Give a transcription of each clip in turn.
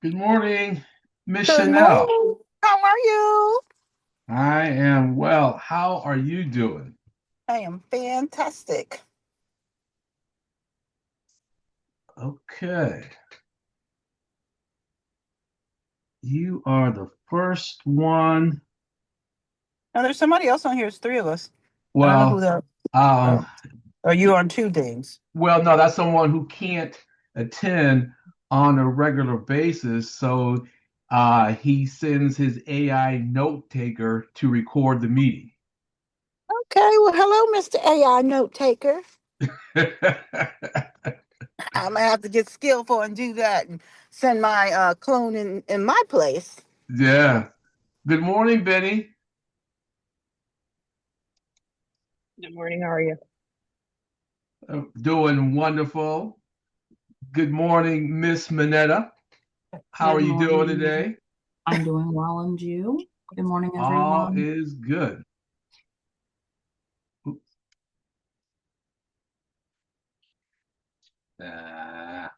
Good morning, Miss Good Chanel. morning. How are you? I am well. How are you doing? I am fantastic. Okay. You are the first one. Now there's somebody else on here. It's three of us. I don't know who Well, that. um, Oh, are you on two things? no, that's someone who can't attend on a regular basis. So he sends his AI note taker to record the meeting. Okay. Well, hello, Mr. AI note taker. I'm gonna have to get skillful and do that and send my clone in my place. Yeah. Good morning, Benny. Good morning. How are you? Doing wonderful. Good morning, Miss Minetta. How are Good you doing morning. today? I'm doing well, and you? Good morning, All everyone. is good. Oops. Uh,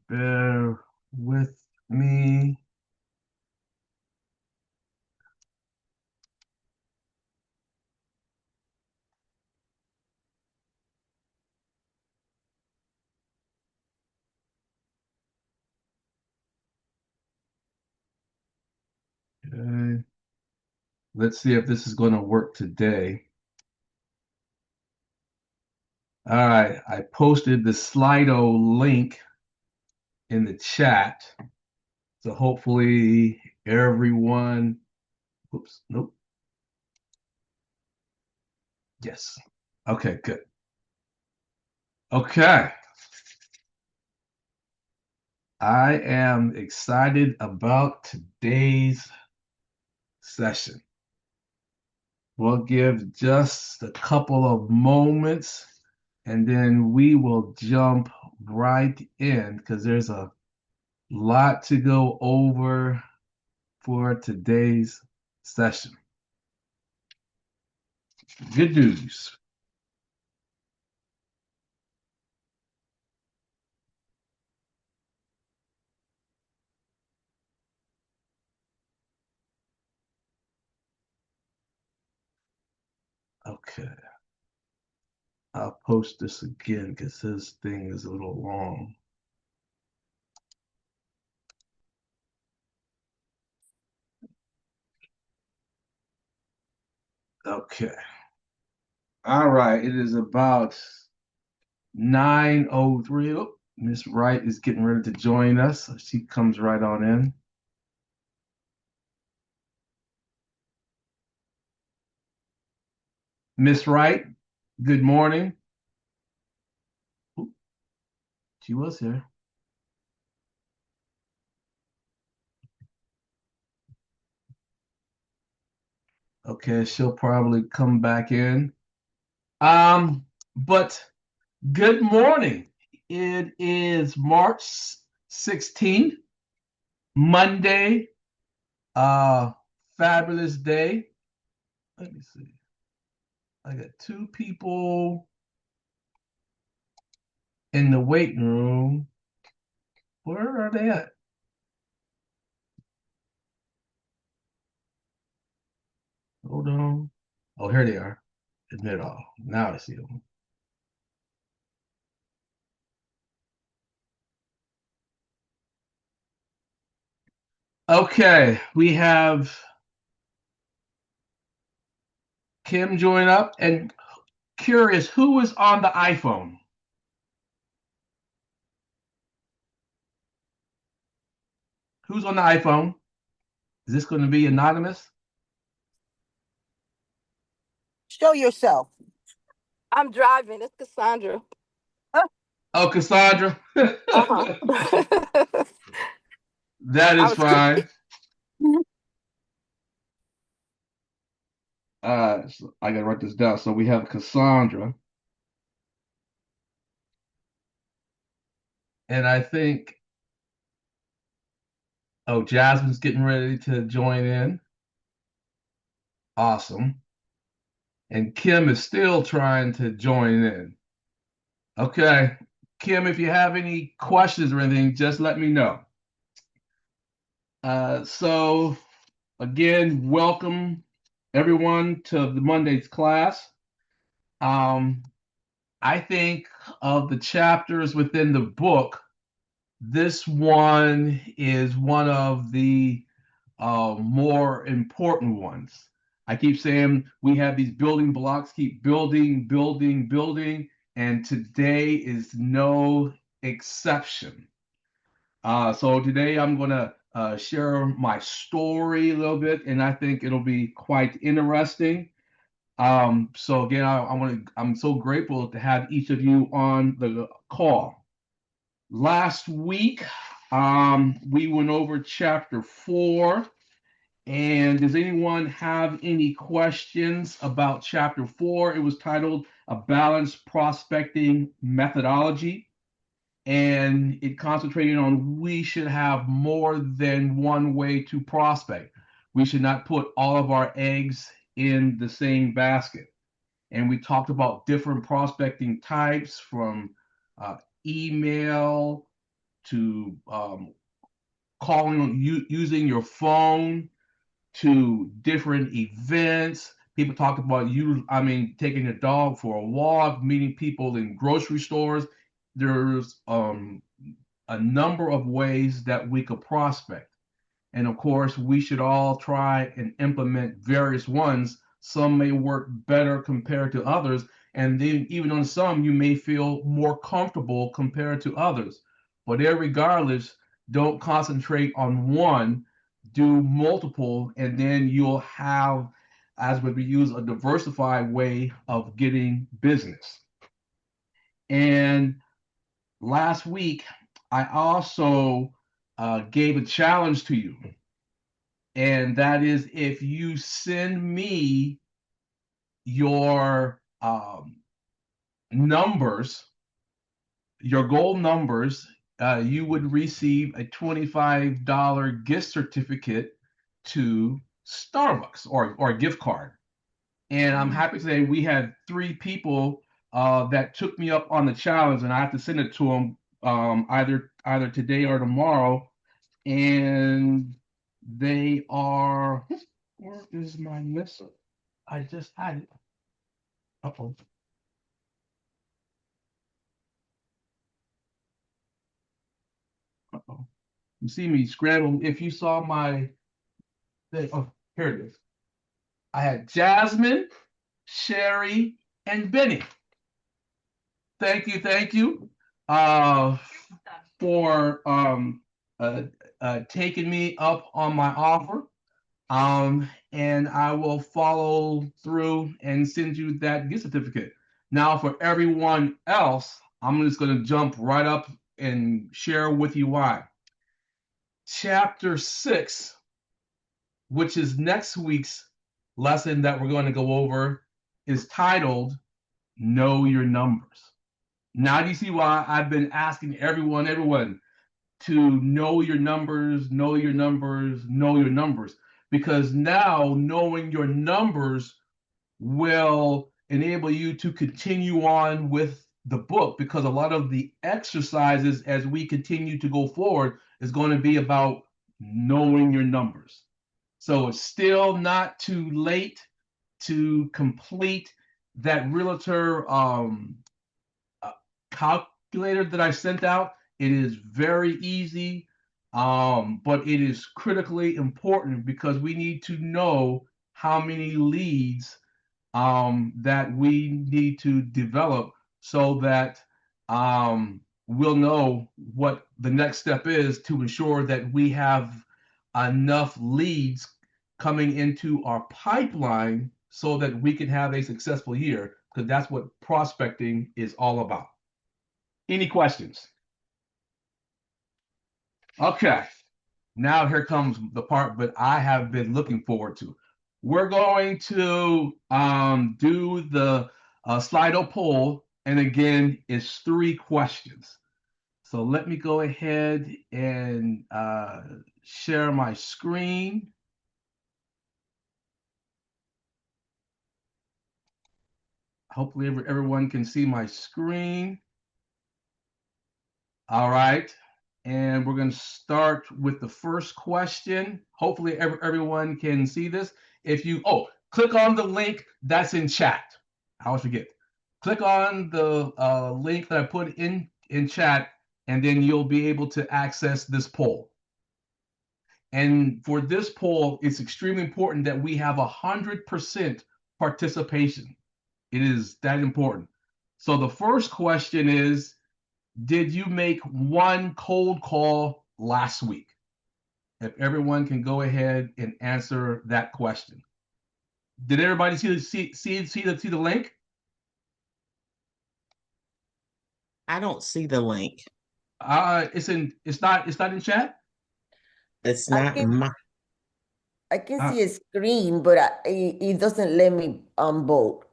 bear with me. Okay. Let's see if this is going to work today. All right. I posted the Slido link in the chat. So hopefully everyone. Oops. Nope. Yes. Okay, good. Okay. I am excited about today's session. We'll give just a couple of moments and then we will jump right in because there's a lot to go over for today's session. Good news. Okay. I'll post this again because this thing is a little long. Okay. All right. It is about 9:03. Oh, Miss Wright is getting ready to join us. So she comes right on in. Miss Wright, good morning. Oop, she was here. Okay, she'll probably come back in. But good morning. It is March 16th, Monday. Uh, fabulous day. Let me see. I got two people in the waiting room. Where are they at? Hold on. Oh, here they are. Admit all. Now I see them. Okay, we have Kim join up and curious who is on the iPhone? Who's on the iPhone? Is this going to be anonymous? Show yourself. I'm driving. It's Cassandra. Oh, Cassandra. Uh-huh. That I is was fine. So I gotta write this down. So we have Cassandra, and I think Jasmine's getting ready to join in. Awesome. And Kim is still trying to join in. Okay. Kim, if you have any questions or anything, just let me know. So again, welcome everyone to the Monday's class. Um, I think of the chapters within the book, this one is one of the more important ones. I keep saying we have these building blocks, keep building, building, building, and today is no exception. So today I'm going to share my story a little bit, and I think it'll be quite interesting. So again, I'm so grateful to have each of you on the call. Last week, we went over chapter 4. And does anyone have any questions about chapter 4? It was titled A Balanced Prospecting Methodology. And it concentrated on we should have more than one way to prospect. We should not put all of our eggs in the same basket. And we talked about different prospecting types from uh, email to calling using your phone to different events. People talked about taking a dog for a walk, meeting people in grocery stores. There's a number of ways that we could prospect. And of course, we should all try and implement various ones. Some may work better compared to others. And then, even on some, you may feel more comfortable compared to others. But regardless, don't concentrate on one, do multiple, and then you'll have, as we use, a diversified way of getting business. And last week, I also gave a challenge to you, and that is if you send me your numbers, your goal numbers, you would receive a $25 gift certificate to Starbucks or a gift card. And I'm happy to say we had 3 people that took me up on the challenge, and I have to send it to them either today or tomorrow. And they are. Where is my list? I just had it. Uh-oh. Uh-oh. You see me scramble. If you saw my thing, oh, here it is. I had Jasmine, Sherry, and Benny. Thank you uh, for uh, taking me up on my offer. And I will follow through and send you that gift certificate. Now, for everyone else, I'm just going to jump right up and share with you why. Chapter 6, which is next week's lesson that we're going to go over, is titled Know Your Numbers. Now, do you see why I've been asking everyone to know your numbers, know your numbers, know your numbers? Because now knowing your numbers will enable you to continue on with the book, because a lot of the exercises as we continue to go forward is going to be about knowing your numbers. So it's still not too late to complete that realtor calculator that I sent out. It is very easy, but it is critically important because we need to know how many leads that we need to develop so that we'll know what the next step is to ensure that we have enough leads coming into our pipeline so that we can have a successful year, because that's what prospecting is all about. Any questions? Okay. Now here comes the part that I have been looking forward to. We're going to do the Slido poll, and again, it's 3 questions. So let me go ahead and share my screen. Hopefully everyone can see my screen. All right. And we're going to start with the first question. Hopefully everyone can see this. If you, click on the link that's in chat. I always forget. Click on the link that I put in chat, and then you'll be able to access this poll. And for this poll, it's extremely important that we have 100% participation. It is that important. So the first question is, did you make one cold call last week? If everyone can go ahead and answer that question. Did everybody see the link? I don't see the link. It's not in chat. It's I not can my. I can see a screen, but it doesn't let me vote.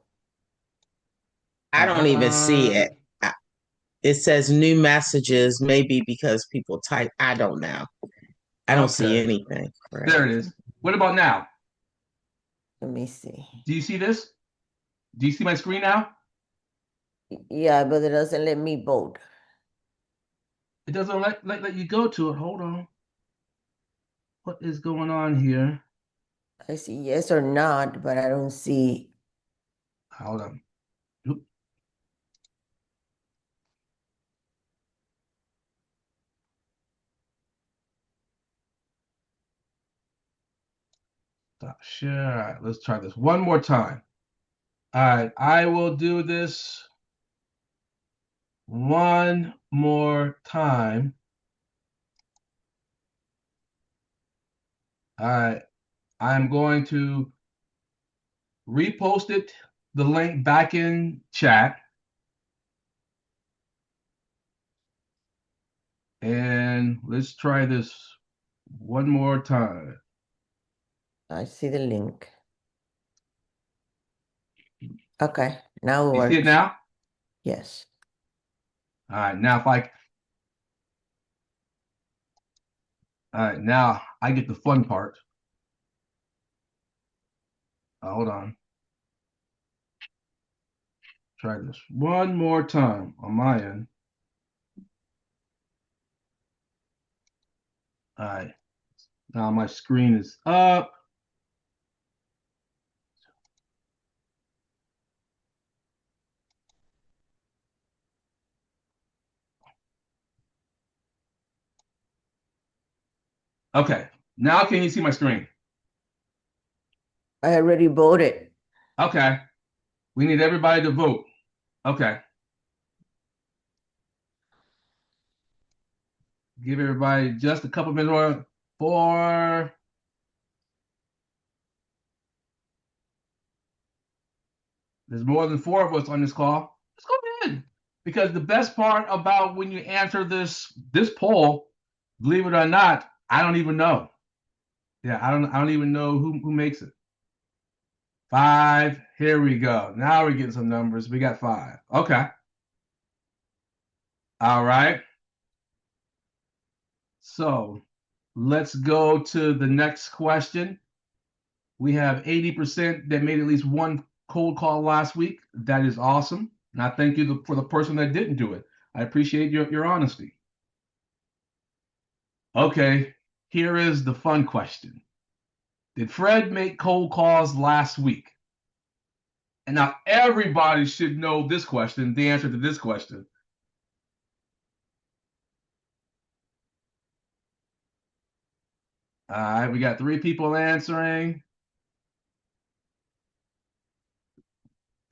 I don't even see it. It says new messages, maybe because people type. I don't know. I don't see anything. Right. There it is. What about now? Let me see. Do you see this? Do you see my screen now? Yeah, but it doesn't let me vote. It doesn't let you go to it. Hold on. What is going on here? I see yes or not, but I don't see. Hold on. Oop. Stop share. All right, let's try this one more time. All right, I will do this one more time. All right, I'm going to repost it, the link back in chat. And let's try this one more time. I see the link. Okay, now it You works. see it now? Yes. All right, now now I get the fun part. Hold on. Try this one more time on my end. All right, now my screen is up. Okay, now can you see my screen? I already voted. Okay, we need everybody to vote. Okay. Give everybody just a couple minutes more for. There's more than 4 of us on this call. Let's go ahead. Because the best part about when you answer this poll, believe it or not, I don't even know. Yeah, I don't even know who makes it. 5. Here we go. Now we're getting some numbers. We got 5. Okay. All right. So let's go to the next question. We have 80% that made at least one cold call last week. That is awesome. And I thank you for the person that didn't do it. I appreciate your honesty. Okay, here is the fun question. Did Fred make cold calls last week? And now everybody should know this question, the answer to this question. All right, we got 3 people answering.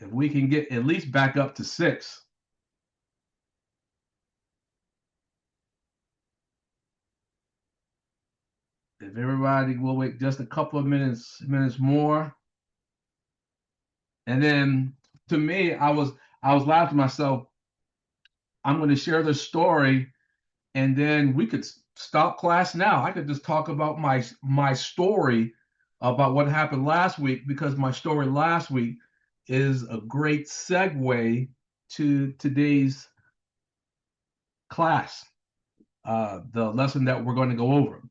If we can get at least back up to 6. If everybody will wait just a couple of minutes more. And then to me, I was laughing to myself. I'm going to share this story, and then we could stop class now. I could just talk about my story about what happened last week, because my story last week is a great segue to today's class, the lesson that we're going to go over.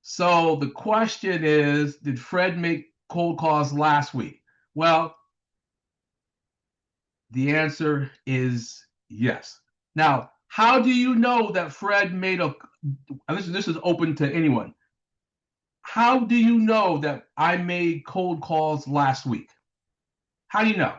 So the question is, did Fred make cold calls last week? Well, the answer is yes. Now, How do you know that Fred made a, and this is open to anyone. How do you know that I made cold calls last week? How do you know?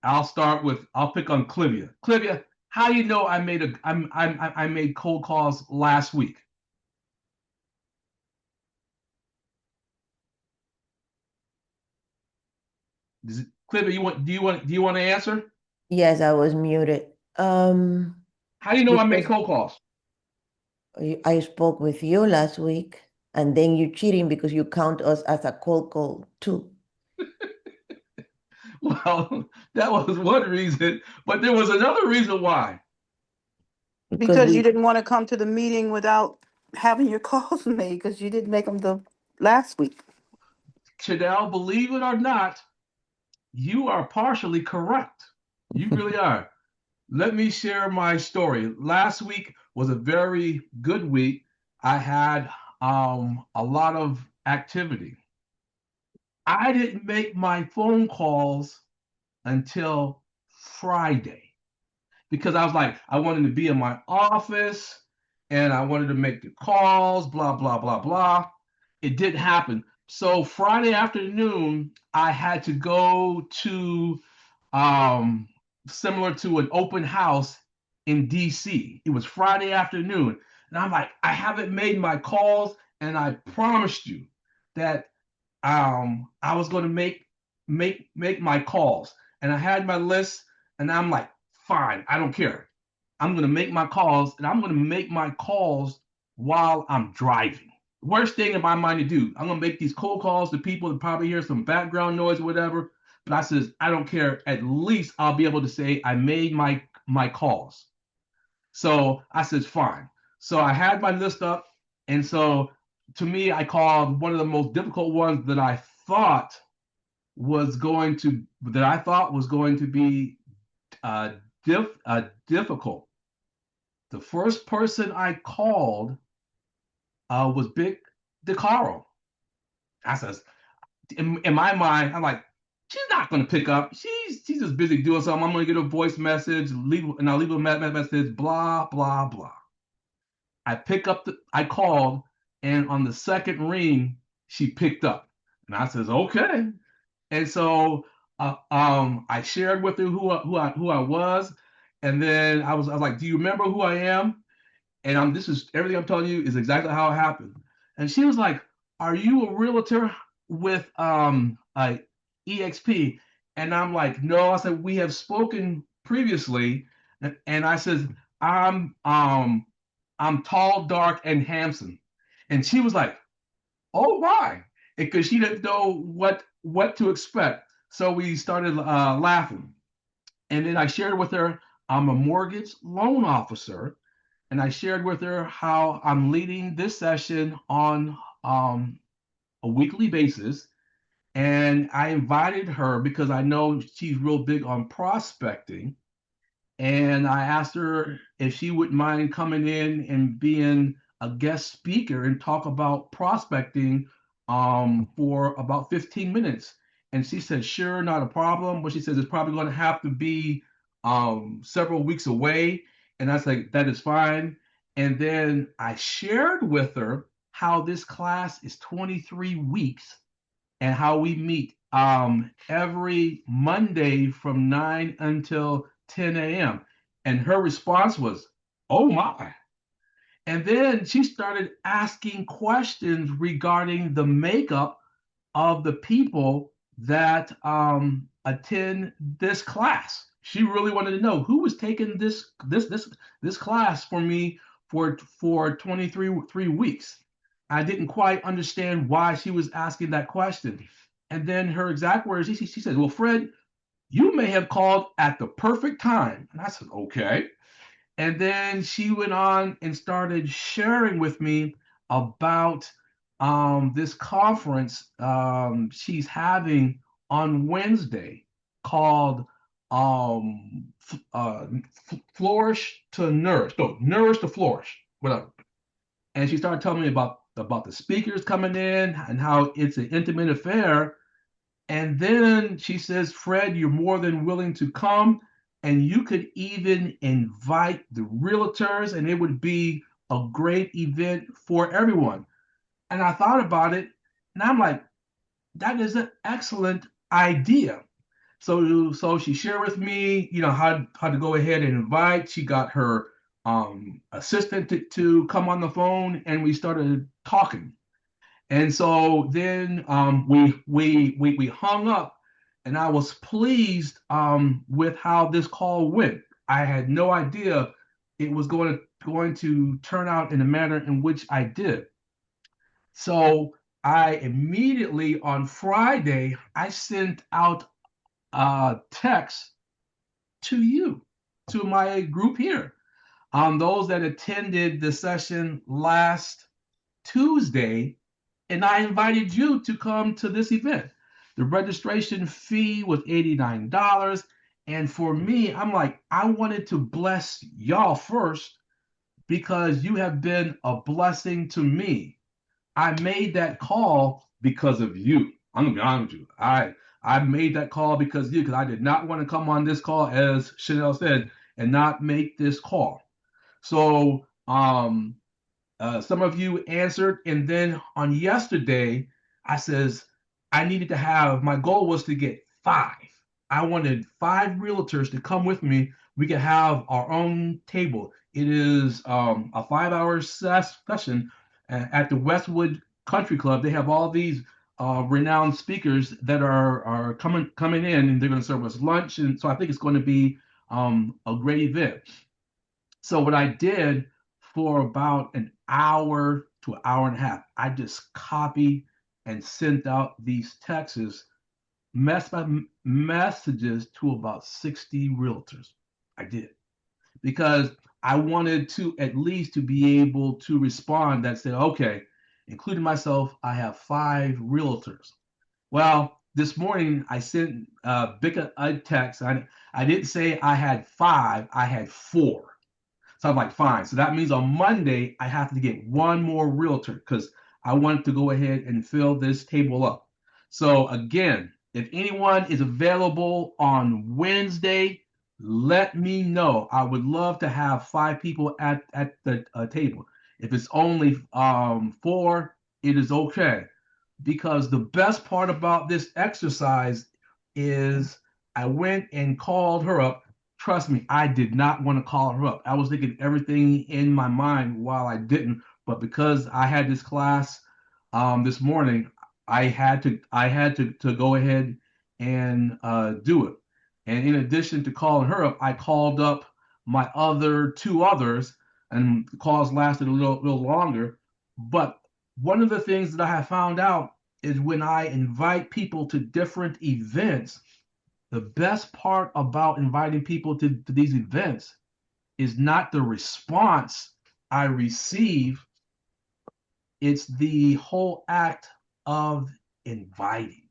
I'll pick on Clivia. Clivia, how do you know I made cold calls last week? Clivia, do you want to answer? Yes, I was muted. How do you know I made Because cold calls? I spoke with you last week, and then you're cheating because you count us as a cold call too. Well, that was one reason, but there was another reason why. Because Because you we didn't want to come to the meeting without having your calls made because you didn't make them the last week. Chanel, believe it or not, you are partially correct. You really are. Let me share my story. Last week was a very good week. I had a lot of activity. I didn't make my phone calls until Friday because I was like, I wanted to be in my office and I wanted to make the calls, blah, blah, blah, blah. It didn't happen. So Friday afternoon, I had to go to um, similar to an open house in DC. It was Friday afternoon. And I'm like, I haven't made my calls, and I promised you that I was going to make my calls. And I had my list, and I'm like, fine, I don't care. I'm going to make my calls, and I'm going to make my calls while I'm driving. Worst thing in my mind to do. I'm going to make these cold calls to people that probably hear some background noise or whatever. But I says, I don't care. At least I'll be able to say I made my calls. So I says, fine. So I had my list up. And so to me, I called one of the most difficult ones that I thought was going to be difficult. The first person I called was Big DeCaro. I says, in my mind, I'm like, she's not going to pick up. She's just busy doing something. I'm going to get a voice message, and I'll leave a message, blah, blah, blah. I called, and on the second ring, she picked up. And I says, okay. And so I shared with her who I was. And then I was like, do you remember who I am? And this is everything I'm telling you is exactly how it happened. And she was like, "Are you a realtor with EXP?" And I'm like, "No." I said, "We have spoken previously," and I said, "I'm um I'm tall, dark, and handsome." And she was like, "Oh my!" Because she didn't know what to expect. So we started laughing. And then I shared with her, I'm a mortgage loan officer, and I shared with her how I'm leading this session on a weekly basis. And I invited her because I know she's real big on prospecting. And I asked her if she wouldn't mind coming in and being a guest speaker and talk about prospecting for about 15 minutes. And she said, sure, not a problem. But she says it's probably going to have to be several weeks away. And I was like, that is fine. And then I shared with her how this class is 23 weeks and how we meet every Monday from 9 until 10 a.m. And her response was, oh my. And then she started asking questions regarding the makeup of the people that attend this class. She really wanted to know who was taking this class for me for 23 weeks. I didn't quite understand why she was asking that question. And then her exact words, she said, well, Fred, you may have called at the perfect time. And I said, okay. And then she went on and started sharing with me about this conference she's having on Wednesday called Flourish to Nourish. No, Nourish to Flourish, whatever. And she started telling me about the speakers coming in and how it's an intimate affair. And then she says, Fred, you're more than willing to come, and you could even invite the realtors, and it would be a great event for everyone. And I thought about it, and I'm like, that is an excellent idea. So she shared with me, how to go ahead and invite. She got her assistant to come on the phone, and we started talking. And so then we hung up, and I was pleased with how this call went. I had no idea it was going to turn out in the manner in which I did. So I immediately on Friday I sent out a text to you, to my group here, those that attended the session last Tuesday, and I invited you to come to this event. The registration fee was $89. And for me, I'm like, I wanted to bless y'all first because you have been a blessing to me. I made that call because of you. I'm gonna be honest with you. I made that call because of you, because I did not want to come on this call, as Chanel said, and not make this call. So some of you answered, and then on yesterday, I says I needed to have. My goal was to get five. I wanted five realtors to come with me. We could have our own table. It is a 5 hour session at the Westwood Country Club. They have all these renowned speakers that are coming in, and they're going to serve us lunch. And so I think it's going to be a great event. So what I did for about an hour to an hour and a half, I just copied and sent out these texts, messages to about 60 realtors. I did because I wanted to at least to be able to respond that said, okay, including myself, I have five realtors. Well, this morning I sent Bika a text. I didn't say I had five, I had four. So I'm like, fine. So that means on Monday, I have to get one more realtor because I want to go ahead and fill this table up. So again, if anyone is available on Wednesday, let me know. I would love to have five people at the table. If it's only four, it is okay. Because the best part about this exercise is I went and called her up. Trust me, I did not want to call her up. I was thinking everything in my mind while I didn't. But because I had this class this morning, I had to go ahead and do it. And in addition to calling her up, I called up my other two others, and the calls lasted a little longer. But one of the things that I have found out is when I invite people to different events, the best part about inviting people to these events is not the response I receive, it's the whole act of inviting.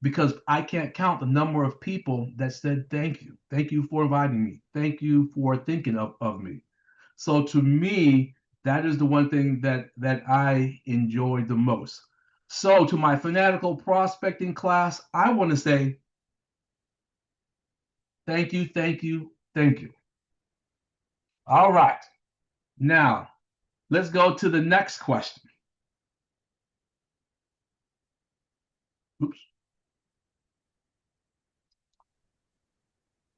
Because I can't count the number of people that said, thank you. Thank you for inviting me. Thank you for thinking of me. So to me, that is the one thing that I enjoyed the most. So to my fanatical prospecting class, I want to say thank you, thank you, thank you. All right. Now, let's go to the next question. Oops.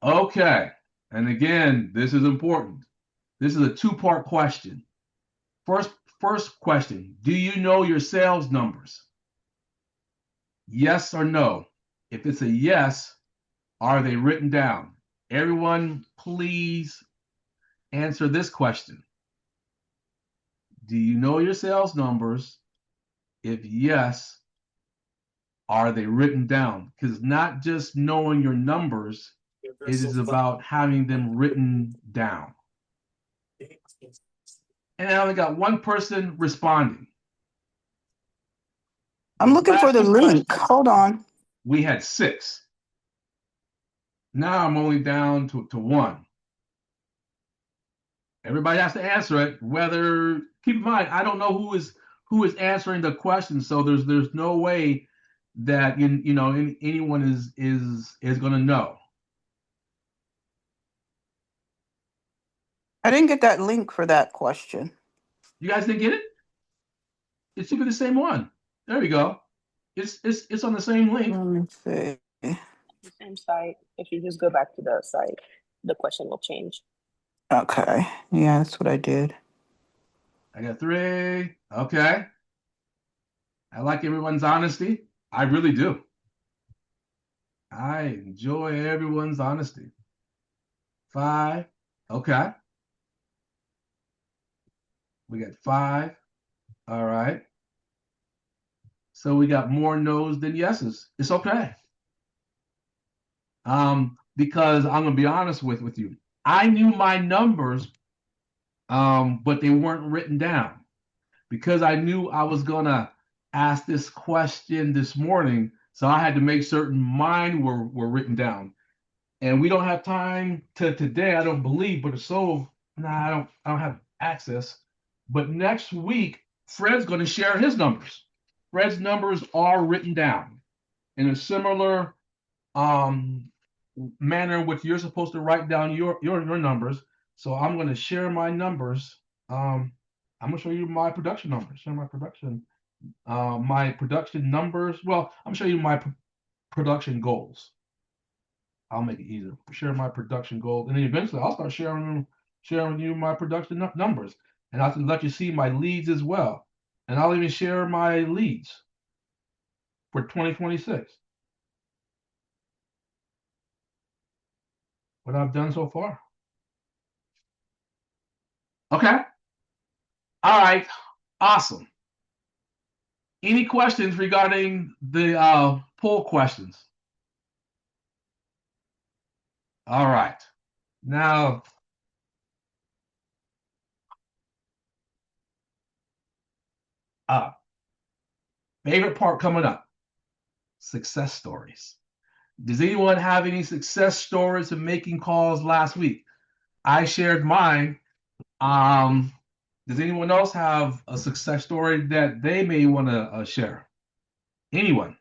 Okay. And again, this is important. This is a two-part question. First question, do you know your sales numbers? Yes or no? If it's a yes, are they written down? Everyone, please answer this question. Do you know your sales numbers? If yes, are they written down? Because not just knowing your numbers, it is about having them written down. And I only got one person responding. I'm looking for the link. Hold on. We had six. Now I'm only down to one. Everybody has to answer it. Whether keep in mind, I don't know who is answering the question, so there's no way that anyone is going to know. I didn't get that link for that question. You guys didn't get it? It should be the same one. There we go. It's on the same link. Let me see. The same site. If you just go back to the site, the question will change. Okay. Yeah, that's what I did. I got 3. Okay. I like everyone's honesty. I really do. I enjoy everyone's honesty. 5. Okay. We got 5. All right. So we got more no's than yeses. It's okay. Because I'm gonna be honest with you. I knew my numbers, but they weren't written down because I knew I was gonna ask this question this morning. So I had to make certain mine were written down. And we don't have time to today, I don't believe, but I don't have access. But next week, Fred's gonna share his numbers. Fred's numbers are written down in a similar manner in which you're supposed to write down your numbers. So I'm going to share my numbers. I'm going to show you my production numbers. Share my production numbers. Well, I'm going to show you my production goals. I'll make it easier. Share my production goals, and then eventually I'll start sharing you my production numbers, and I'll let you see my leads as well, and I'll even share my leads for 2026. What I've done so far. Okay. All right. Awesome. Any questions regarding the poll questions? All right. Now, favorite part coming up, success stories. Does anyone have any success stories of making calls last week? I shared mine. Does anyone else have a success story that they may want to share? Anyone?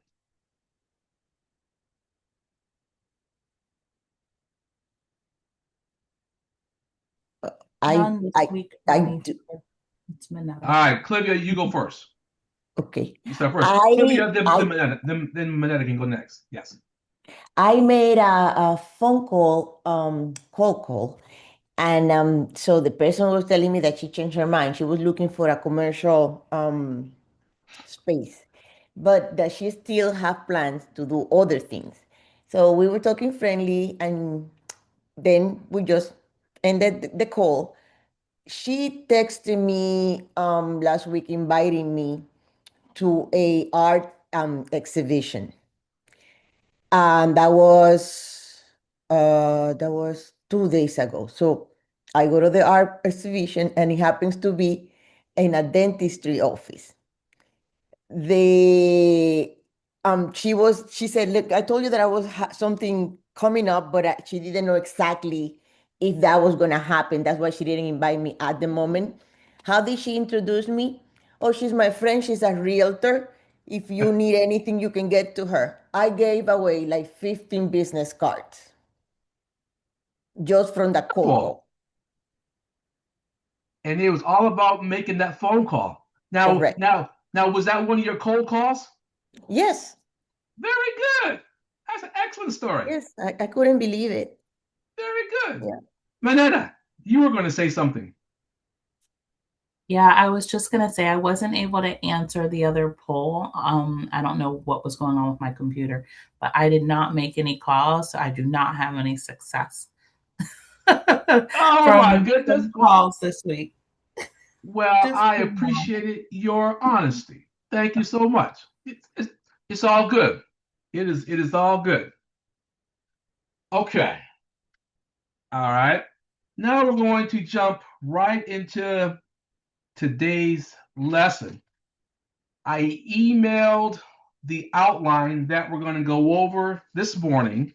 None this week. I Ronnie. do. It's Minetta. All right, Clivia, you go first. Okay. You start first. Clivia, then Minetta can go next. Yes. I made a phone call, cold call, and so the person was telling me that she changed her mind. She was looking for a commercial space, but that she still have plans to do other things. So we were talking friendly, and then we just ended the call. She texted me last week inviting me to a art exhibition. And that was 2 days ago. So I go to the art exhibition, and it happens to be in a dentistry office. She said, look, I told you that I was something coming up, but she didn't know exactly if that was going to happen. That's why she didn't invite me at the moment. How did she introduce me? Oh, she's my friend. She's a realtor. If you need anything, you can get to her. I gave away like 15 business cards just from the cold call. And it was all about making that phone call. Correct. Now, was that one of your cold calls? Yes. Very good. That's an excellent story. Yes, I couldn't believe it. Very good. Yeah. Manetta, you were going to say something. Yeah, I was just going to say I wasn't able to answer the other poll. I don't know what was going on with my computer, but I did not make any calls, so I do not have any success. Oh my goodness. Calls this week. Well, I appreciated your honesty. Thank you so much. It's all good. It is all good. Okay. All right. Now we're going to jump right into today's lesson. I emailed the outline that we're going to go over this morning,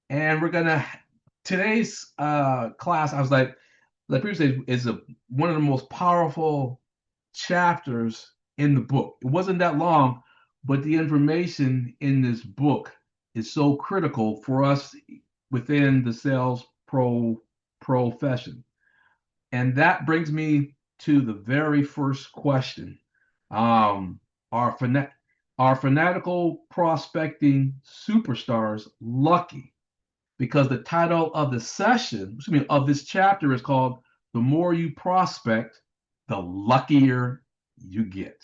and today's class, I was like previously, is one of the most powerful chapters in the book. It wasn't that long, but the information in this book is so critical for us within the sales profession. And that brings me to the very first question. Um, are, are fanatical prospecting superstars lucky? Because the title of the session, excuse me, of this chapter is called The More You Prospect, the Luckier You Get.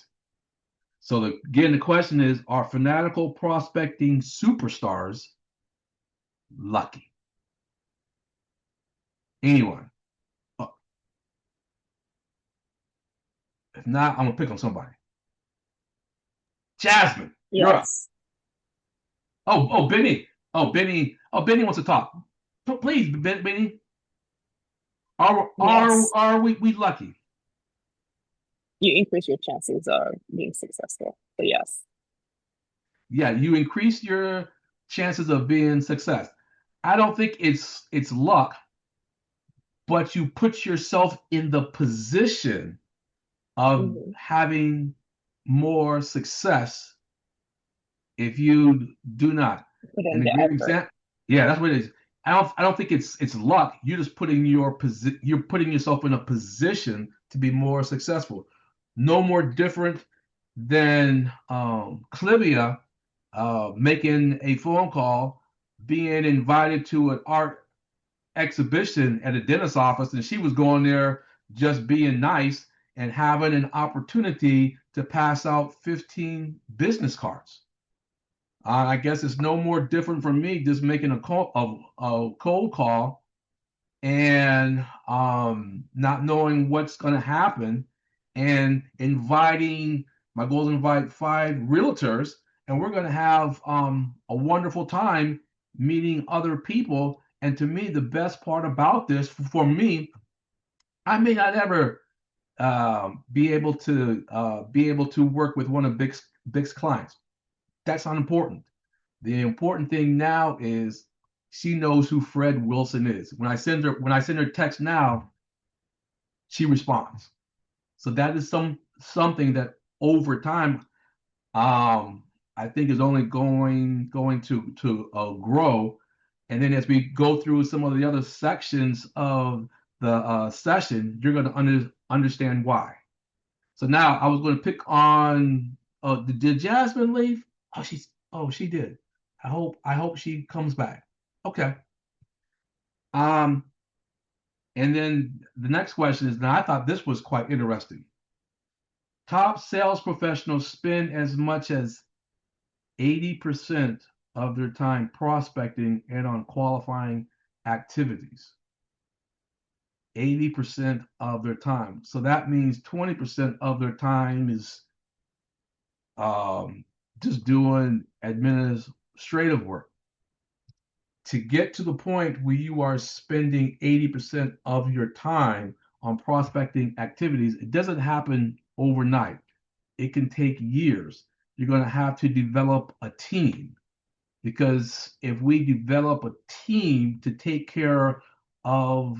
So again, the question is, are fanatical prospecting superstars lucky? Anyone? If not, I'm gonna pick on somebody. Jasmine, you're up. Yes. Benny. Benny wants to talk. Please, Benny. Are Yes. we lucky? You increase your chances of being successful. But yes. Yeah, you increase your chances of being success. I don't think it's luck, but you put yourself in the position of Mm-hmm. having more success if you do not. Put in And a the great effort. example, yeah, that's what it is. I don't think it's luck. You're just putting you're putting yourself in a position to be more successful. No more different than Clivia making a phone call, being invited to an art exhibition at a dentist's office, and she was going there just being nice and having an opportunity to pass out 15 business cards. I guess it's no more different from me just making a cold call and not knowing what's going to happen and inviting my goal to invite 5 realtors, and we're going to have a wonderful time meeting other people. And to me, the best part about this for me, I may not ever be able to work with one of Big's clients. That's not important. The important thing now is she knows who Fred Wilson is. When I send her text now, she responds. So that is something that over time, I think is only going to grow. And then as we go through some of the other sections of the session, you're going to understand why. So now I was going to pick on. Did Jasmine leave? She did. I hope she comes back. Okay. Um, and then the next question is, now I thought this was quite interesting. Top sales professionals spend as much as 80% of their time prospecting and on qualifying activities. 80% of their time. So that means 20% of their time is just doing administrative work. To get to the point where you are spending 80% of your time on prospecting activities, it doesn't happen overnight. It can take years. You're going to have to develop a team, because if we develop a team to take care of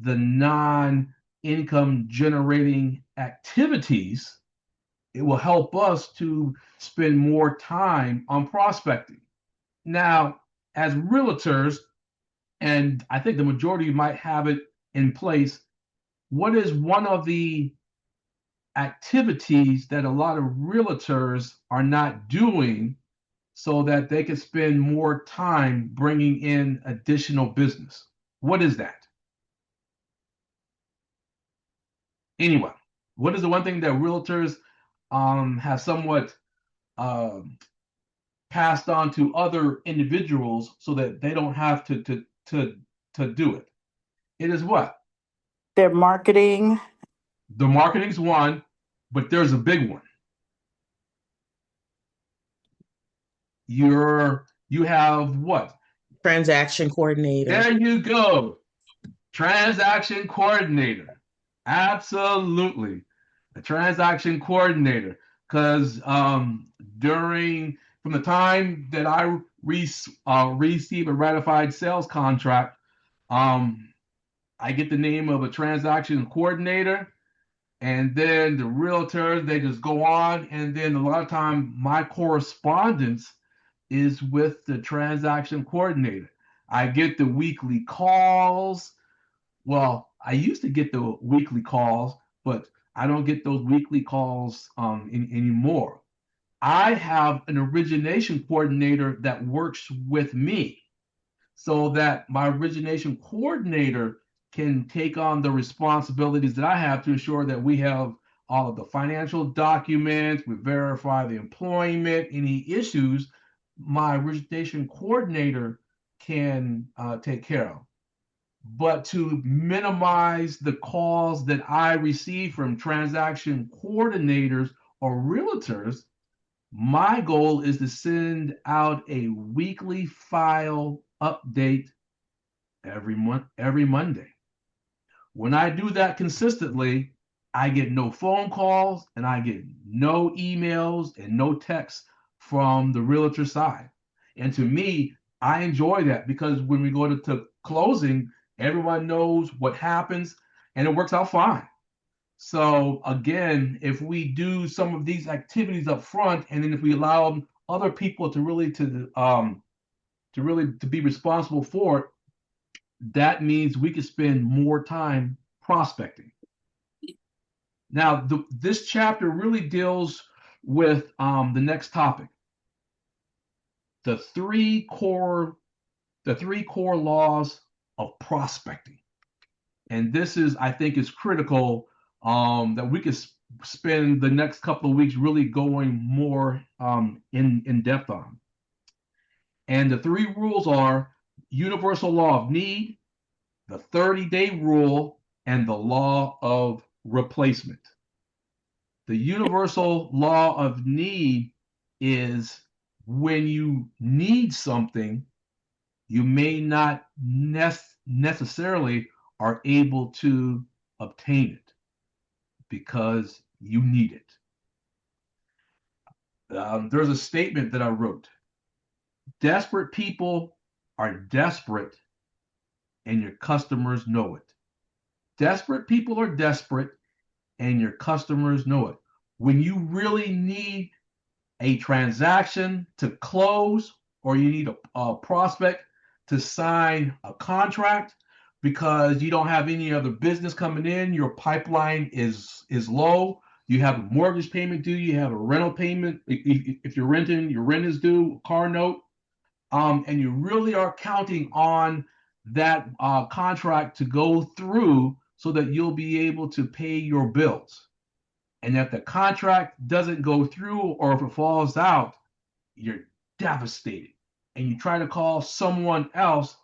the non-income generating activities, it will help us to spend more time on prospecting. Now, as realtors, and I think the majority might have it in place, what is one of the activities that a lot of realtors are not doing so that they can spend more time bringing in additional business? What is that? Anyway, what is the one thing that realtors have somewhat um, passed on to other individuals so that they don't have to do it? It is what? Their marketing. The marketing's one, but there's a big one. You have what? Transaction coordinator. There you go. Transaction coordinator. Absolutely. A transaction coordinator. Because from the time that I receive a ratified sales contract, I get the name of a transaction coordinator. And then the realtors, they just go on. And then a lot of time, my correspondence is with the transaction coordinator. I get the weekly calls. Well, I used to get the weekly calls, but I don't get those weekly calls anymore. I have an origination coordinator that works with me so that my origination coordinator can take on the responsibilities that I have to ensure that we have all of the financial documents, we verify the employment, any issues, my origination coordinator can take care of. But to minimize the calls that I receive from transaction coordinators or realtors, my goal is to send out a weekly file update every Monday. When I do that consistently, I get no phone calls and I get no emails and no texts from the realtor side. And to me, I enjoy that because when we go to closing, everyone knows what happens and it works out fine. So again, if we do some of these activities up front, and then if we allow other people to really to be responsible for it, that means we could spend more time prospecting. Now, this chapter really deals with the next topic, the three core laws of prospecting, and this is, I think, is critical that we could spend the next couple of weeks really going more in depth on. And the three rules are universal law of need, the 30-day rule, and the law of replacement. The universal law of need is when you need something, you may not necessarily are able to obtain it because you need it. There's a statement that I wrote. Desperate people are desperate and your customers know it. Desperate people are desperate and your customers know it. When you really need a transaction to close or you need a prospect to sign a contract because you don't have any other business coming in, your pipeline is low, you have a mortgage payment due, you have a rental payment, if you're renting, your rent is due, car note, and you really are counting on that contract to go through so that you'll be able to pay your bills. And if the contract doesn't go through or if it falls out, you're devastated. And you try to call someone else,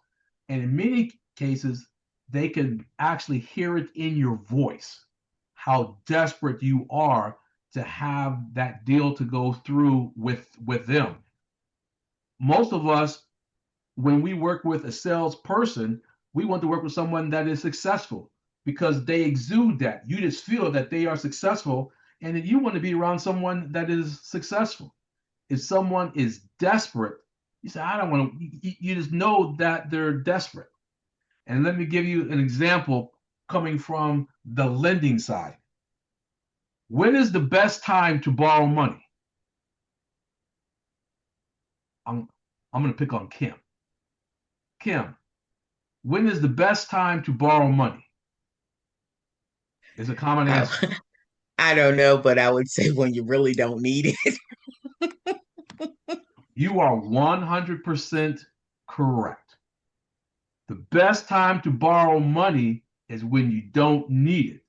and in many cases, they can actually hear it in your voice how desperate you are to have that deal to go through with them. Most of us, when we work with a salesperson, we want to work with someone that is successful because they exude that. You just feel that they are successful and that you want to be around someone that is successful. If someone is desperate, you say, I don't want to, you just know that they're desperate. And let me give you an example coming from the lending side. When is the best time to borrow money? I'm going to pick on Kim. Kim, when is the best time to borrow money? Is a common answer. I don't know, but I would say when you really don't need it. You are 100% correct. The best time to borrow money is when you don't need it.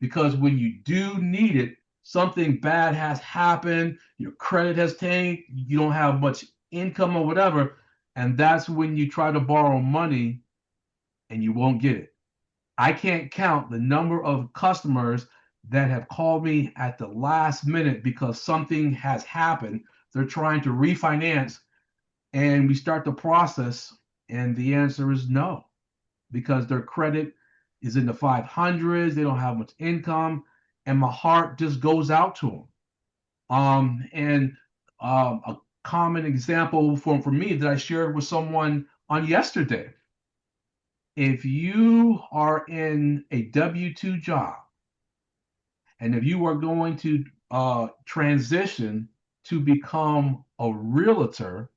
Because when you do need it, something bad has happened, your credit has tanked, you don't have much income or whatever, and that's when you try to borrow money and you won't get it. I can't count the number of customers that have called me at the last minute because something has happened. They're trying to refinance, and we start the process, and the answer is no, because their credit is in the 500s. They don't have much income, and my heart just goes out to them. A common example for me that I shared with someone on yesterday. If you are in a W-2 job And if you are going to transition to become a realtor,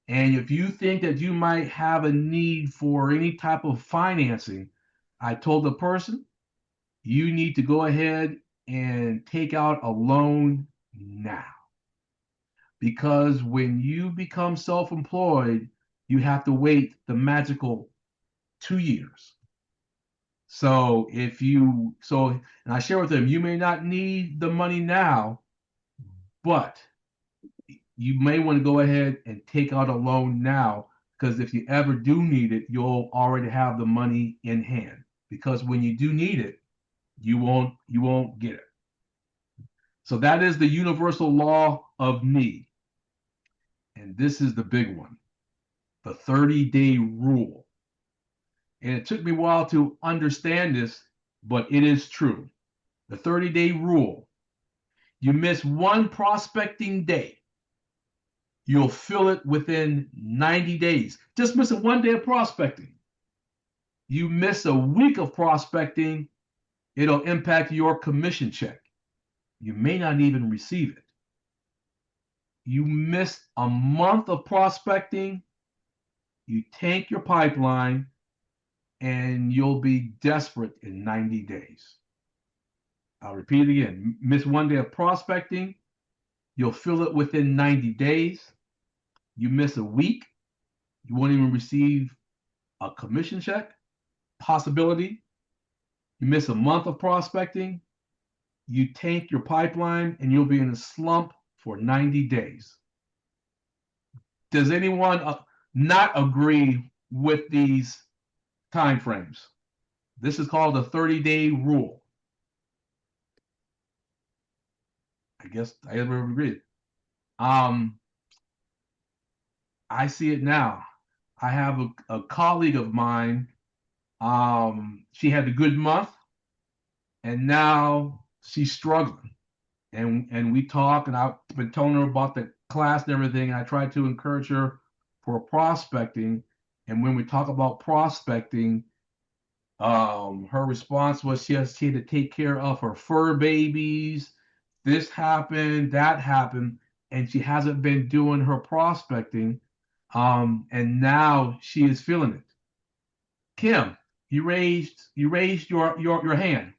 and if you think that you might have a need for any type of financing, I told the person, you need to go ahead and take out a loan now. Because when you become self employed, you have to wait the magical 2 years. So and I share with them, you may not need the money now, but you may want to go ahead and take out a loan now, because if you ever do need it, you'll already have the money in hand. Because when you do need it, you won't get it. So that is the universal law of need. And this is the big one, the 30-day rule. And it took me a while to understand this, but it is true. The 30-day rule. You miss one prospecting day, you'll fill it within 90 days. Just missing one day of prospecting. You miss a week of prospecting, it'll impact your commission check. You may not even receive it. You miss a month of prospecting, you tank your pipeline, and you'll be desperate in 90 days. I'll repeat it again. Miss one day of prospecting, you'll fill it within 90 days. You miss a week, you won't even receive a commission check, possibility. You miss a month of prospecting, you tank your pipeline, and you'll be in a slump for 90 days. Does anyone not agree with these time frames? This is called the 30-day rule. I guess I ever agreed. I see it now. I have a colleague of mine. She had a good month, and now she's struggling. And we talk, and I've been telling her about the class and everything. And I try to encourage her for prospecting. And when we talk about prospecting, her response was she had to take care of her fur babies. This happened, that happened, and she hasn't been doing her prospecting. And now she is feeling it. Kim, you raised your hand.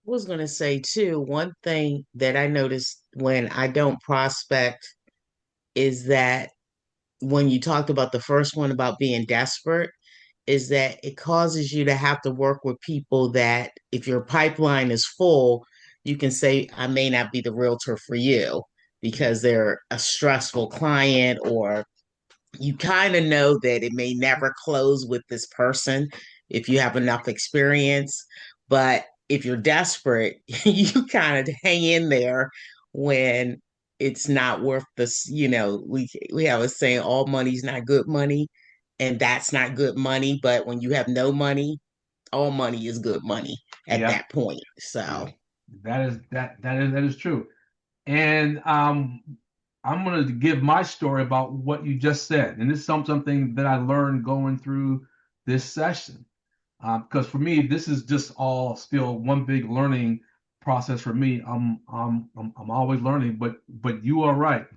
I was going to say too, one thing that I noticed when I don't prospect is that when you talked about the first one about being desperate, is that it causes you to have to work with people that if your pipeline is full, you can say, I may not be the realtor for you because they're a stressful client, or you kind of know that it may never close with this person if you have enough experience. But if you're desperate, you kind of hang in there when it's not worth this. We have a saying, all money's not good money, and that's not good money. But when you have no money, all money is good money at Yeah, that point. So that is true. And I'm going to give my story about what you just said. And this is something that I learned going through this session. Because for me, this is just all still one big learning process for me. I'm always learning, but you are right.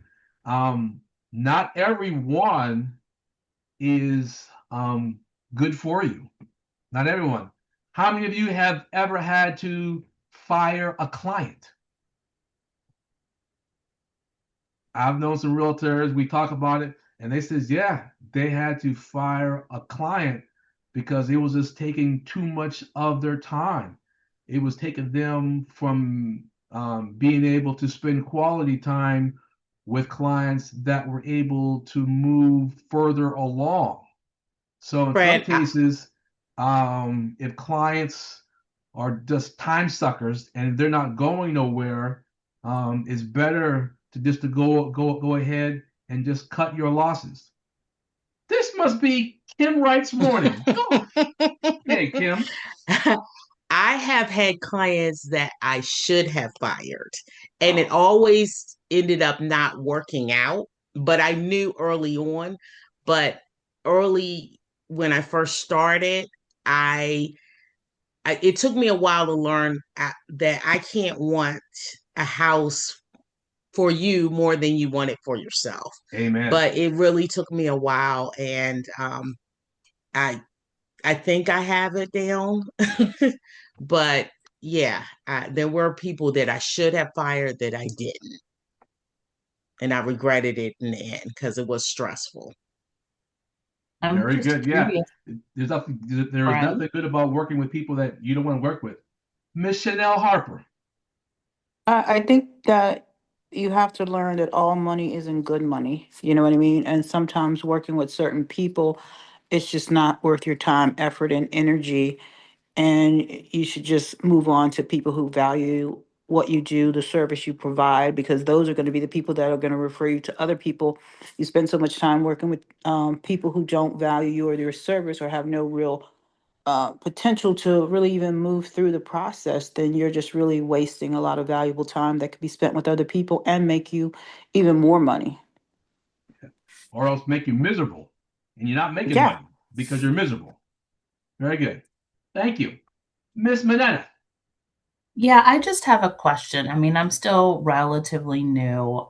Not everyone is good for you. Not everyone. How many of you have ever had to fire a client? I've known some realtors, we talk about it, and they says, yeah, they had to fire a client because it was just taking too much of their time. It was taking them from being able to spend quality time with clients that were able to move further along. So in some Fred, cases, if clients are just time suckers and they're not going nowhere, it's better to just to go ahead and just cut your losses. This must be Kim Wright's morning. Go, hey Kim. I have had clients that I should have fired, and it Oh, always ended up not working out. But I knew early on, but early when I first started, I it took me a while to learn that I can't want a house for you more than you want it for yourself. Amen. But it really took me a while, and I I think I have it down. But yeah, there were people that I should have fired that I didn't, and I regretted it in the end because it was stressful. I'm Very just good. Yeah. curious, There is right? nothing good about working with people that you don't want to work with. Miss Chanel Harper. I think that you have to learn that all money isn't good money. You know what I mean? And sometimes working with certain people, it's just not worth your time, effort, and energy. And you should just move on to people who value what you do, the service you provide, because those are going to be the people that are going to refer you to other people. You spend so much time working with people who don't value you or your service or have no real potential to really even move through the process, then you're just really wasting a lot of valuable time that could be spent with other people and make you even more money. Or else make you miserable. And you're not making Yeah. money because you're miserable. Very good. Thank you. Miss Manetta. Yeah, I just have a question. I mean, I'm still relatively new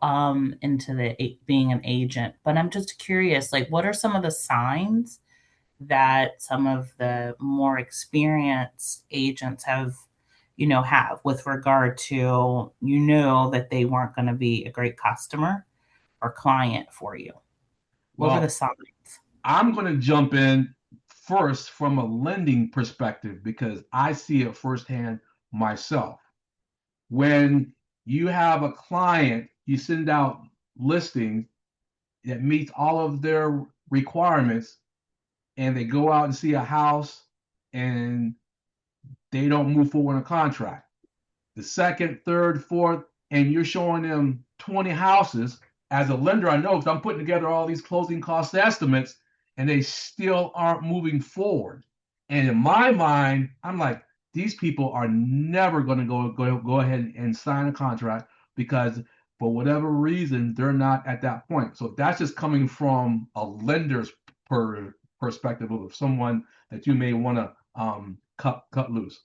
into being an agent, but I'm just curious, like what are some of the signs that some of the more experienced agents have with regard to that they weren't going to be a great customer or client for you? What were the Well, signs? I'm going to jump in first from a lending perspective because I see it firsthand myself. When you have a client, you send out listings that meets all of their requirements, and they go out and see a house and they don't move forward in a contract. The second, third, fourth, and you're showing them 20 houses. As a lender, I know because I'm putting together all these closing cost estimates and they still aren't moving forward. And in my mind, I'm like, these people are never going to go ahead and sign a contract because for whatever reason, they're not at that point. So that's just coming from a lender's perspective of someone that you may want to cut loose.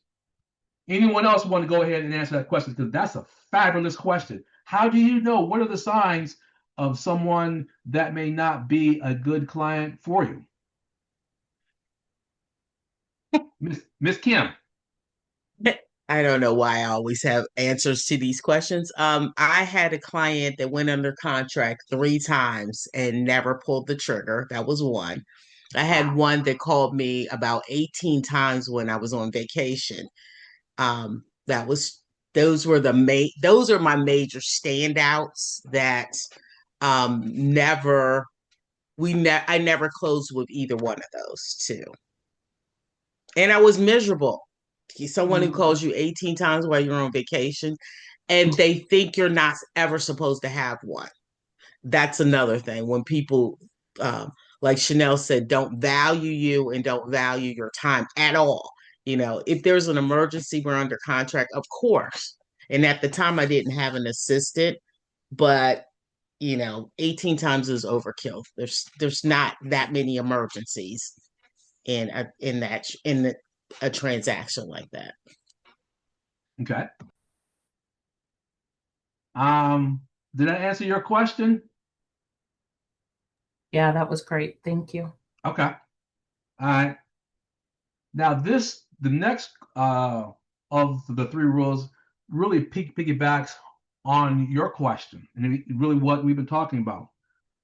Anyone else want to go ahead and answer that question? Because that's a fabulous question. How do you know? What are the signs of someone that may not be a good client for you? Miss Kim. I don't know why I always have answers to these questions. I had a client that went under contract 3 times and never pulled the trigger. That was one. I had Wow. one that called me about 18 times when I was on vacation. That was those are my major standouts that never I never closed with either one of those two. And I was miserable. Someone who calls you 18 times while you're on vacation and they think you're not ever supposed to have one. That's another thing. When people, like Chanel said, don't value you and don't value your time at all. If there's an emergency, we're under contract, of course. And at the time, I didn't have an assistant, but 18 times is overkill. There's not that many emergencies in a transaction like that. Okay. Did I answer your question? Yeah, that was great. Thank you. Okay. All right. Now the next of the three rules really piggybacks on your question and really what we've been talking about.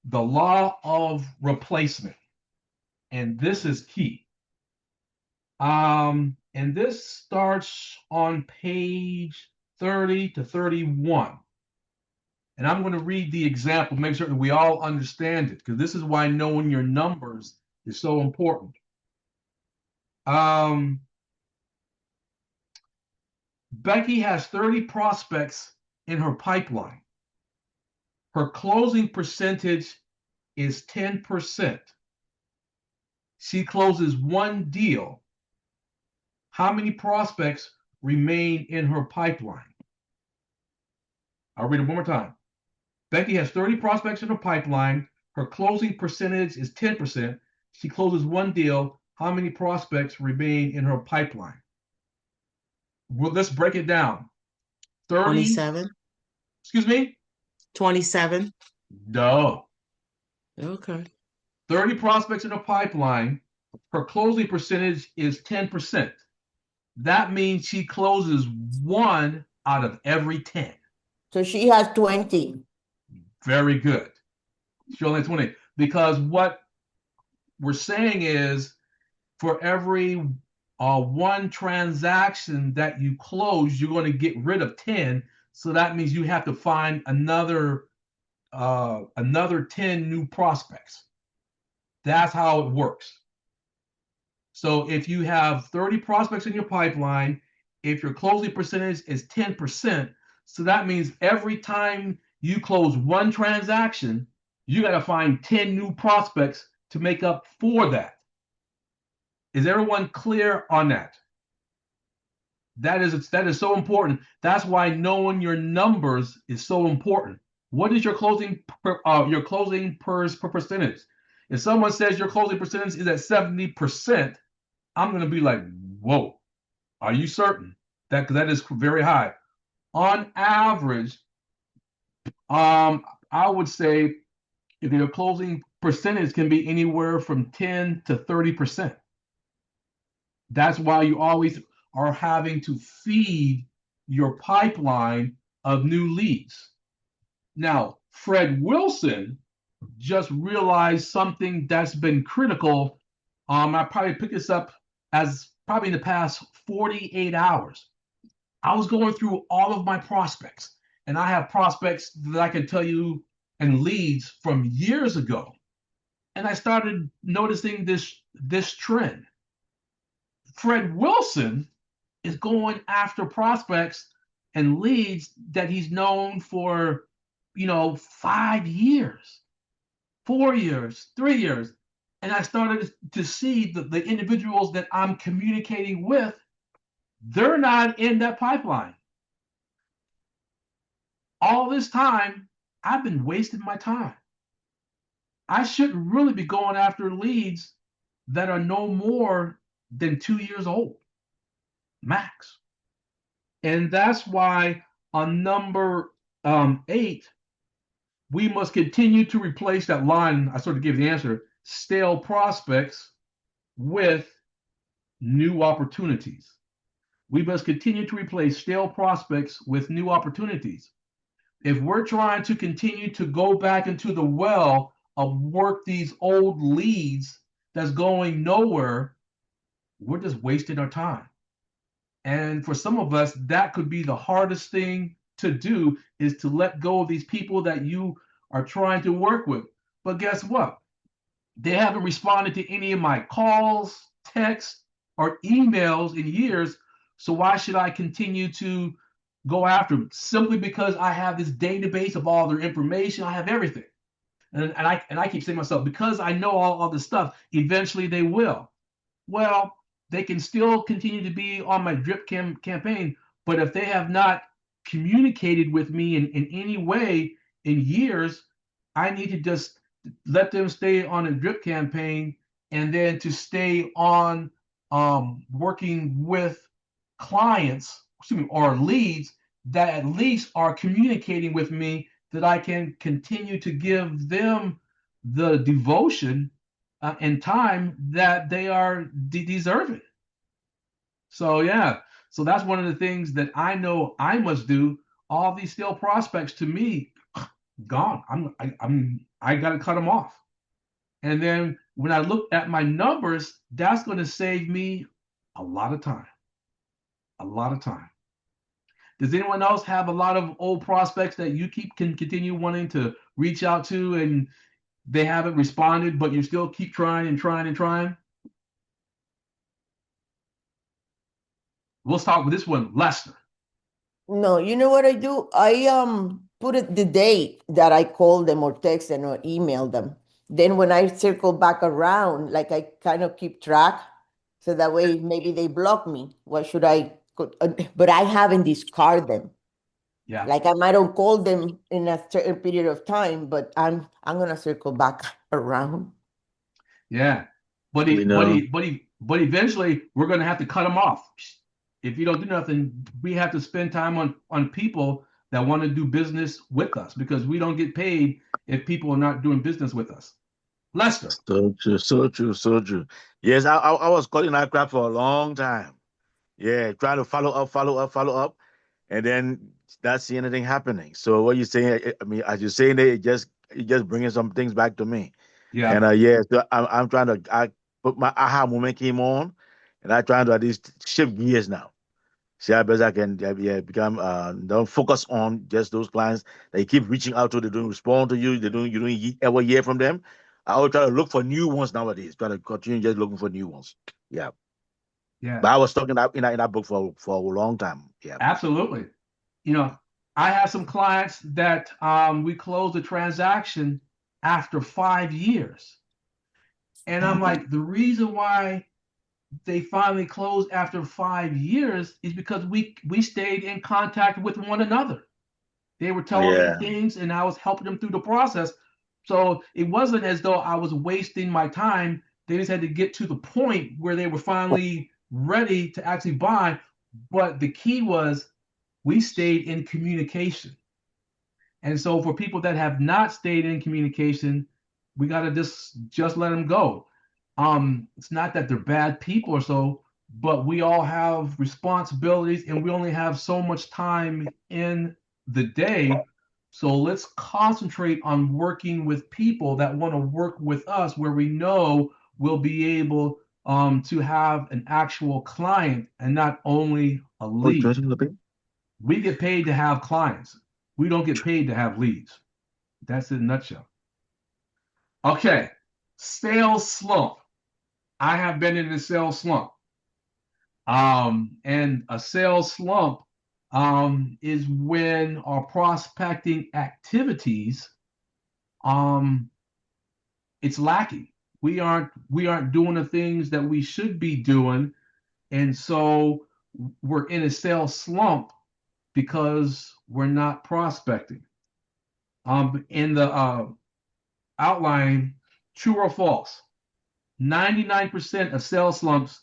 The law of replacement. And this is key. And this starts on page 30 to 31. And I'm going to read the example, make sure that we all understand it, because this is why knowing your numbers is so important. Becky has 30 prospects in her pipeline. Her closing percentage is 10%. She closes one deal. How many prospects remain in her pipeline? I'll read it one more time. Becky has 30 prospects in her pipeline. Her closing percentage is 10%. She closes one deal. How many prospects remain in her pipeline? Well, let's break it down. 30, 27? excuse me? 27? No. Okay. 30 prospects in the pipeline. Her closing percentage is 10%. That means she closes 1 out of every 10. So she has 20. Very good. She only has 20. Because what we're saying is for every one transaction that you close, you're going to get rid of 10. So that means you have to find another 10 new prospects. That's how it works. So if you have 30 prospects in your pipeline, if your closing percentage is 10%, so that means every time you close one transaction, you got to find 10 new prospects to make up for that. Is everyone clear on that? That is so important. That's why knowing your numbers is so important. What is your closing per percentage? If someone says your closing percentage is at 70%, I'm going to be like, whoa, are you certain? That is very high. On average, I would say if your closing percentage can be anywhere from 10 to 30%. That's why you always are having to feed your pipeline of new leads. Now, Fred Wilson just realized something that's been critical. I probably picked this up as probably in the past 48 hours. I was going through all of my prospects, and I have prospects that I can tell you and leads from years ago. And I started noticing this trend. Fred Wilson is going after prospects and leads that he's known for, 5 years, 4 years, 3 years. And I started to see the individuals that I'm communicating with, they're not in that pipeline. All this time, I've been wasting my time. I shouldn't really be going after leads that are no more than 2 years old, max. And that's why on number 8, we must continue to replace that line. I sort of gave the answer: stale prospects with new opportunities. We must continue to replace stale prospects with new opportunities. If we're trying to continue to go back into the well of work these old leads that's going nowhere, we're just wasting our time. And for some of us, that could be the hardest thing to do, is to let go of these people that you are trying to work with. But guess what? They haven't responded to any of my calls, texts, or emails in years. So why should I continue to go after them? Simply because I have this database of all their information. I have everything. And I keep saying to myself, because I know all this stuff, eventually they will. Well, they can still continue to be on my drip campaign, but if they have not communicated with me in any way in years, I need to just let them stay on a drip campaign, and then to stay on working with clients, or leads that at least are communicating with me, that I can continue to give them the devotion and time that they are deserving. So yeah, so that's one of the things that I know I must do. All these stale prospects, to me, gone. I got to cut them off. And then when I look at my numbers, that's going to save me a lot of time. A lot of time. Does anyone else have a lot of old prospects that you can continue wanting to reach out to, and they haven't responded, but you still keep trying and trying and trying? We'll start with this one, Lester. No, you know what I do? I put it the date that I call them or text them or email them. Then when I circle back around, like I kind of keep track, so that way maybe they block me. What should I? But I haven't discarded them. Yeah. Like I might have called them in a certain period of time, but I'm gonna circle back around. Yeah. But eventually we're gonna have to cut them off. if you don't do nothing, we have to spend time on people that want to do business with us because we don't get paid if people are not doing business with us. Lester. So true, so true, so true. Yes, I was calling that crap for a long time. Yeah, trying to follow up, follow up, follow up, and then not see anything happening. So what you're saying, I mean, as you're saying it just bringing some things back to me. Yeah. And yeah, so I'm trying to I put my aha moment came on, and I'm trying to at least shift gears now. See how best I can yeah, become don't focus on just those clients that you keep reaching out to, they don't respond to you, you don't ever hear from them. I will try to look for new ones nowadays. Try to continue just looking for new ones. Yeah. Yeah. But I was talking that in that book for a long time. Yeah. Absolutely. You know, I have some clients that we closed the transaction after 5 years. And I'm like, the reason why they finally closed after 5 years is because we stayed in contact with one another. They were telling me Yeah. things and I was helping them through the process. So it wasn't as though I was wasting my time. They just had to get to the point where they were finally ready to actually buy. But the key was we stayed in communication. And so for people that have not stayed in communication, we got to just let them go. It's not that they're bad people or so, but we all have responsibilities and we only have so much time in the day. So let's concentrate on working with people that want to work with us where we know we'll be able to have an actual client and not only a Oh, lead. interesting topic. We get paid to have clients. We don't get paid to have leads. That's in a nutshell. Okay, sales slump. I have been in a sales slump. And a sales slump is when our prospecting activities it's lacking. We aren't doing the things that we should be doing, and so we're in a sales slump because we're not prospecting. In the outline, true or false? 99% of sales slumps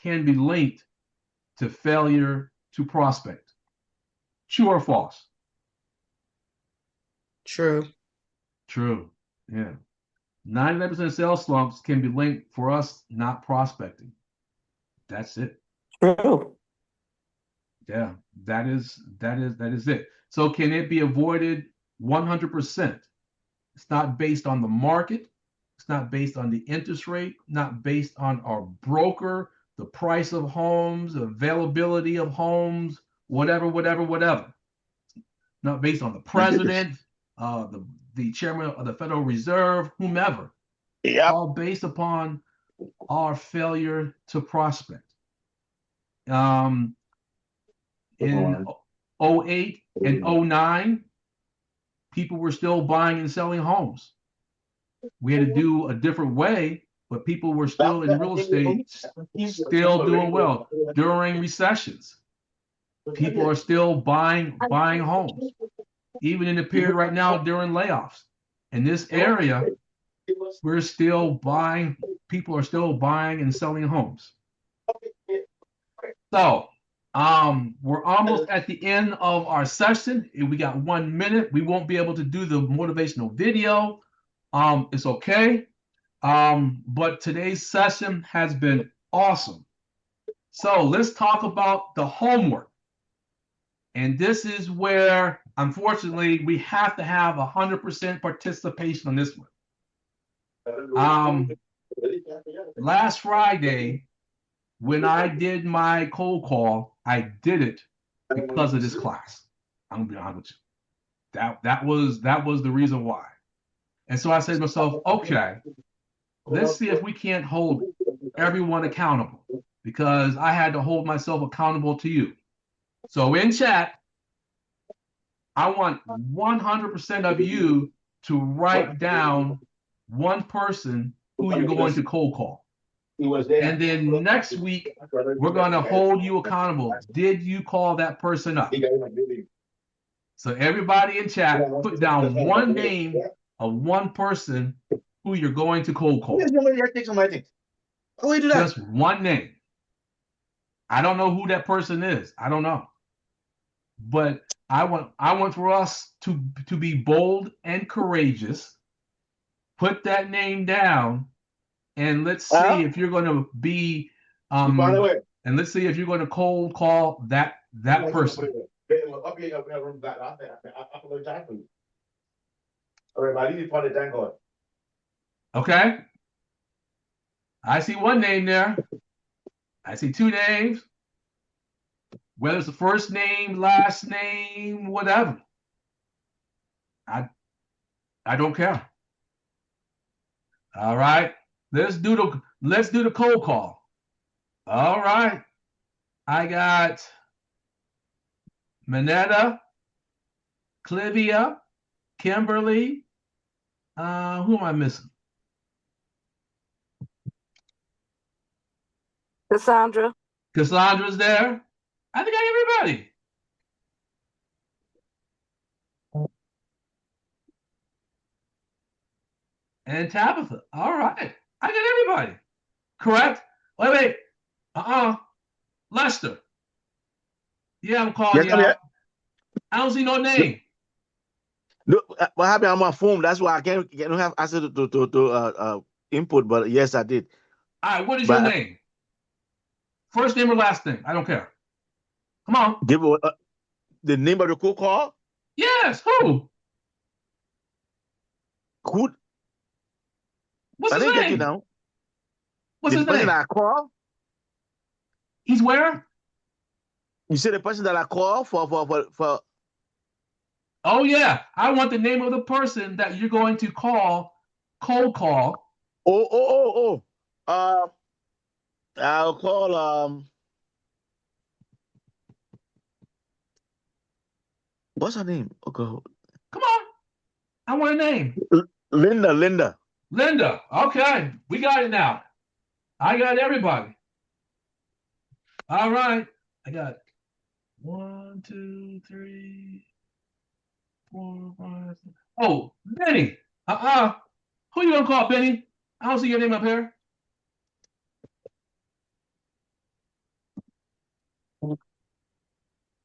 can be linked to failure to prospect. True or false? True. True. Yeah. 99% of sales slumps can be linked for us not prospecting. That's it. True. Yeah, that is it. So can it be avoided 100%? It's not based on the market. It's not based on the interest rate, not based on our broker, the price of homes, availability of homes, whatever, whatever, whatever. Not based on the I get this. president, the chairman of the Federal Reserve, whomever. It's Yep. all based upon our failure to prospect. Um, in '08 and '09, people were still buying and selling homes. We had to do a different way, but people were still in real estate, still doing well during recessions. People are still buying homes, even in the period right now during layoffs. In this area, we're still buying. People are still buying and selling homes. So, we're almost at the end of our session. We got 1 minute. We won't be able to do the motivational video. It's okay. But today's session has been awesome. So let's talk about the homework. And this is where, unfortunately, we have to have 100% participation on this one. Last Friday, when I did my cold call, I did it because of this class. I'm gonna be honest with you. That was the reason why. And so I said to myself, okay, let's see if we can't hold everyone accountable because I had to hold myself accountable to you. So in chat, I want 100% of you to write down one person who you're going to cold call. And then next week, we're going to hold you accountable. Did you call that person up? So everybody in chat, put down one name of one person who you're going to cold call. Just one name. I don't know who that person is. I don't know. But I want for us to be bold and courageous. Put that name down, and let's see if you're going to be and let's see if you're going to cold call that person. Okay. I see one name there. I see two names. Whether it's the first name, last name, whatever. I don't care. All right. Let's do the cold call. All right. I got Manetta, Clivia, Kimberly. Who am I missing? Cassandra. Cassandra's there. I think I got everybody. And Tabitha. All right. I got everybody. Correct? Wait. Lester. Yeah, I'm calling Yes, I'm y'all. here. I don't see no name. Look, what happened on my phone? That's why I can't have access to input. But yes, I did. All right, what is your name? First name or last name? I don't care. Come on. Give the name of the cold call. Yes. Who? Who? What's I his didn't get name? you now. What's The his person name? that I call. He's where? You said the person that I call for. Oh yeah. I want the name of the person that you're going to call, cold call. Oh. I'll call what's her name? Okay. Come on. I want a name. Linda. Linda. Okay. We got it now. I got everybody. All right. I got 1, 2, 3, 4, 5. Oh, Benny. Who you gonna call, Benny? I don't see your name up here.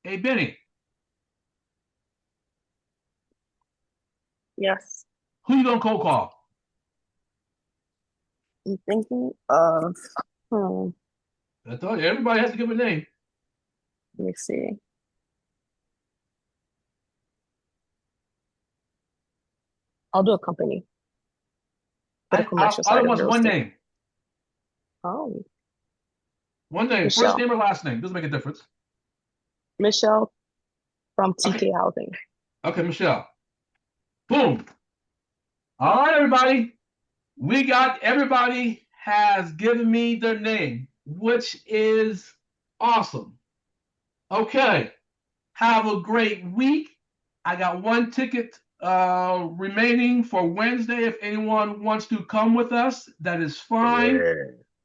Hey, Benny. Yes. Who you gonna cold call? I'm thinking of, I told you, everybody has to give a name. let me see. I'll do a company for the commercial I side of want real one estate. name. Oh, One name. First Michelle. name or last name. Doesn't make a difference. Michelle from Okay. TK Housing. Okay, Michelle. Boom. All right, everybody. Everybody has given me their name, which is awesome. Okay. Have a great week. I got one ticket remaining for Wednesday. If anyone wants to come with us, that is fine. Yeah,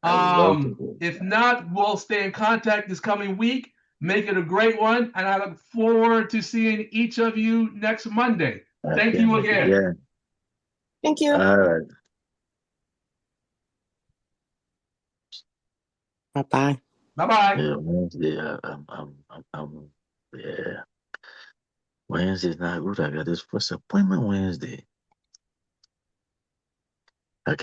I would love to go. If not, we'll stay in contact this coming week. Make it a great one, and I look forward to seeing each of you next Monday. Thank you again. Yeah. Thank you. All right. Bye-bye. Bye-bye. Yeah, Wednesday. Yeah. Wednesday's not good. I got this first appointment Wednesday.